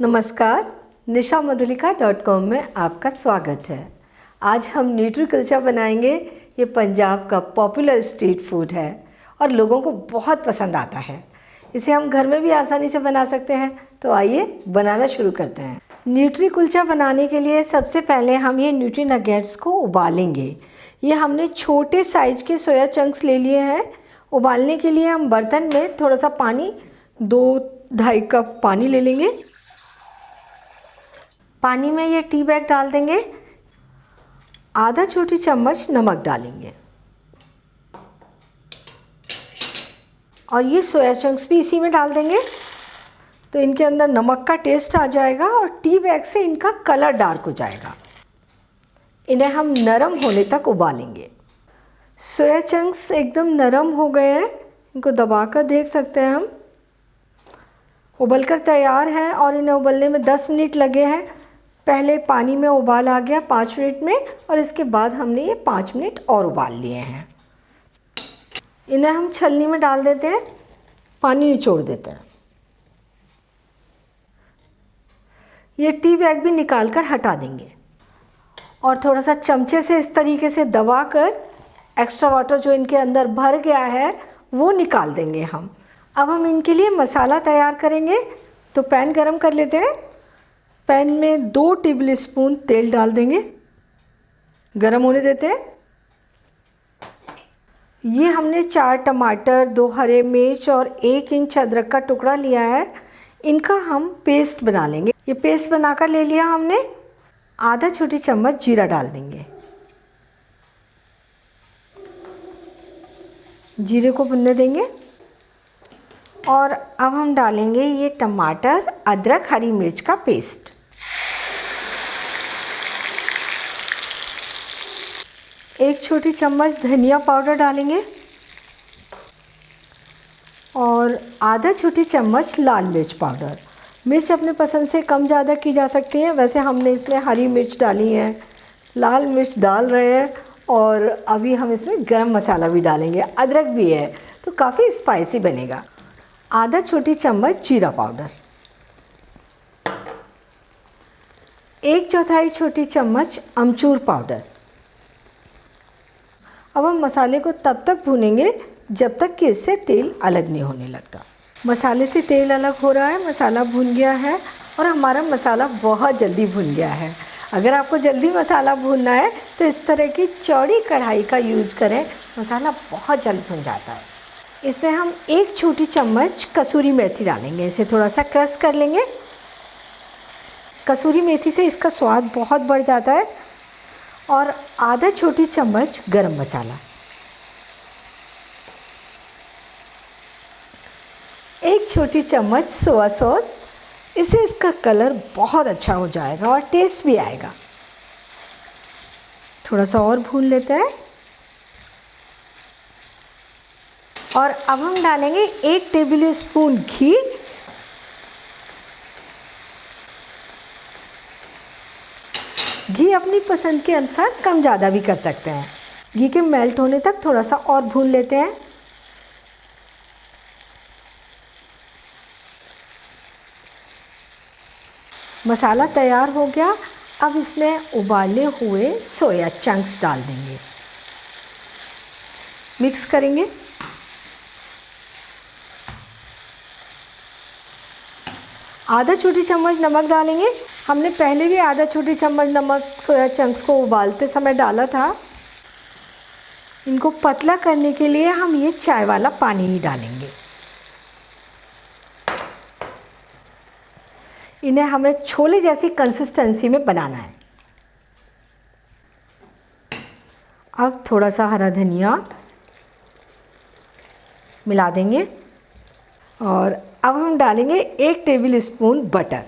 नमस्कार, nishammadhulika.com में आपका स्वागत है। आज हम न्यूट्री कुलचा बनाएंगे। ये पंजाब का पॉपुलर स्ट्रीट फूड है और लोगों को बहुत पसंद आता है। इसे हम घर में भी आसानी से बना सकते हैं। तो आइए बनाना शुरू करते हैं। न्यूट्री कुलचा बनाने के लिए सबसे पहले हम ये न्यूट्री नगेट्स को उबालेंगे। ये हमने छोटे साइज के सोया चंक्स ले लिए हैं। उबालने के लिए हम बर्तन में थोड़ा सा पानी 2-2.5 कप पानी ले लेंगे। पानी में ये टी बैग डाल देंगे। आधा छोटी चम्मच नमक डालेंगे और ये सोया चंक्स भी इसी में डाल देंगे। तो इनके अंदर नमक का टेस्ट आ जाएगा और टी बैग से इनका कलर डार्क हो जाएगा। इन्हें हम नरम होने तक उबालेंगे। सोया चंक्स एकदम नरम हो गए हैं। इनको दबाकर देख सकते हैं हम। उबलकर तैयार हैं और इन्हें उबलने में 10 मिनट लगे हैं। पहले पानी में उबाल आ गया 5 मिनट में और इसके बाद हमने ये 5 मिनट और उबाल लिए हैं। इन्हें हम छलनी में डाल देते हैं, पानी निचोड़ देते हैं। ये टी बैग भी निकाल कर हटा देंगे और थोड़ा सा चमचे से इस तरीके से दबाकर एक्स्ट्रा वाटर जो इनके अंदर भर गया है वो निकाल देंगे हम। अब हम इनके लिए मसाला तैयार करेंगे। तो पैन गरम कर लेते हैं। पैन में 2 टेबलस्पून तेल डाल देंगे। गरम होने देते हैं। ये हमने 4 टमाटर, 2 हरे मिर्च और 1 इंच अदरक का टुकड़ा लिया है। इनका हम पेस्ट बना लेंगे। ये पेस्ट बनाकर ले लिया हमने। आधा छोटी चम्मच जीरा डाल देंगे। जीरे को भुनने देंगे और अब हम डालेंगे ये टमाटर, अदरक, हरी मिर्च का पेस्ट। एक छोटी चम्मच धनिया पाउडर डालेंगे और आधा छोटी चम्मच लाल मिर्च पाउडर। मिर्च अपने पसंद से कम ज़्यादा की जा सकती है। वैसे हमने इसमें हरी मिर्च डाली है, लाल मिर्च डाल रहे हैं और अभी हम इसमें गरम मसाला भी डालेंगे। अदरक भी है तो काफ़ी स्पाइसी बनेगा। आधा छोटी चम्मच जीरा पाउडर, 1/4 छोटी चम्मच अमचूर पाउडर। अब हम मसाले को तब तक भूनेंगे जब तक कि इससे तेल अलग नहीं होने लगता। मसाले से तेल अलग हो रहा है, मसाला भुन गया है और हमारा मसाला बहुत जल्दी भुन गया है। अगर आपको जल्दी मसाला भूनना है तो इस तरह की चौड़ी कढ़ाई का यूज़ करें। मसाला बहुत जल्द भुन जाता है। इसमें हम 1 छोटी चम्मच कसूरी मेथी डालेंगे। इसे थोड़ा सा क्रश कर लेंगे। कसूरी मेथी से इसका स्वाद बहुत बढ़ जाता है। और आधा छोटी चम्मच गरम मसाला, 1 छोटी चम्मच सोया सॉस। इससे इसका कलर बहुत अच्छा हो जाएगा और टेस्ट भी आएगा। थोड़ा सा और भून लेते हैं और अब हम डालेंगे 1 टेबलस्पून घी। घी अपनी पसंद के अनुसार कम ज़्यादा भी कर सकते हैं। घी के मेल्ट होने तक थोड़ा सा और भून लेते हैं। मसाला तैयार हो गया। अब इसमें उबाले हुए सोया चंक्स डाल देंगे। मिक्स करेंगे। आधा छोटी चम्मच नमक डालेंगे। हमने पहले भी आधा छोटी चम्मच नमक सोया चंक्स को उबालते समय डाला था। इनको पतला करने के लिए हम ये चाय वाला पानी ही डालेंगे। इन्हें हमें छोले जैसी कंसिस्टेंसी में बनाना है। अब थोड़ा सा हरा धनिया मिला देंगे और अब हम डालेंगे 1 टेबलस्पून बटर।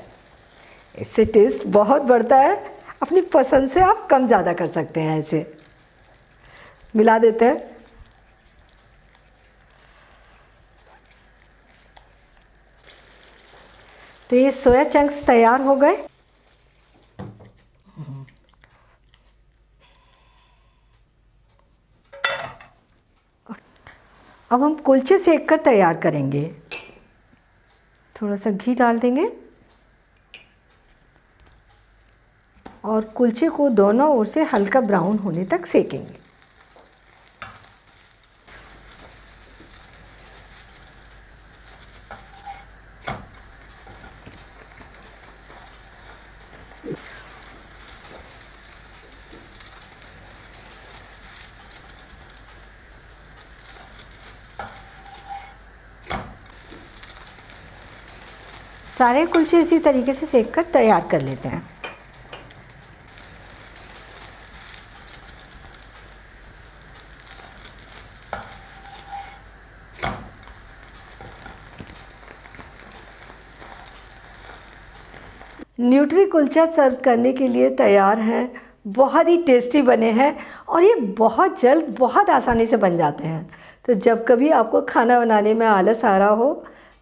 इससे टेस्ट बहुत बढ़ता है। अपनी पसंद से आप कम ज़्यादा कर सकते हैं। इसे मिला देते हैं। तो ये सोया चंक्स तैयार हो गए। अब हम कुलचे सेक कर तैयार करेंगे। थोड़ा सा घी डाल देंगे और कुलचे को दोनों ओर से हल्का ब्राउन होने तक सेकेंगे। सारे कुलचे इसी तरीके से सेक कर तैयार कर लेते हैं। न्यूट्री कुलचा सर्व करने के लिए तैयार हैं। बहुत ही टेस्टी बने हैं और ये बहुत जल्द बहुत आसानी से बन जाते हैं। तो जब कभी आपको खाना बनाने में आलस आ रहा हो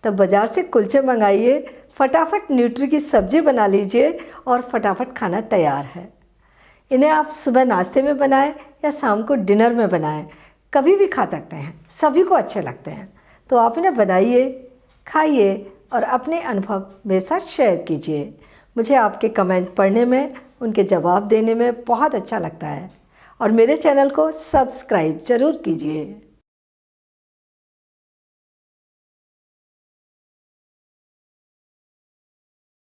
तब बाज़ार से कुलचे मंगाइए, फटाफट न्यूट्री की सब्ज़ी बना लीजिए और फटाफट खाना तैयार है। इन्हें आप सुबह नाश्ते में बनाएं या शाम को डिनर में बनाएं, कभी भी खा सकते हैं, सभी को अच्छे लगते हैं। तो आप इन्हें बनाइए, खाइए और अपने अनुभव मेरे साथ शेयर कीजिए। मुझे आपके कमेंट पढ़ने में, उनके जवाब देने में बहुत अच्छा लगता है। और मेरे चैनल को सब्सक्राइब ज़रूर कीजिए।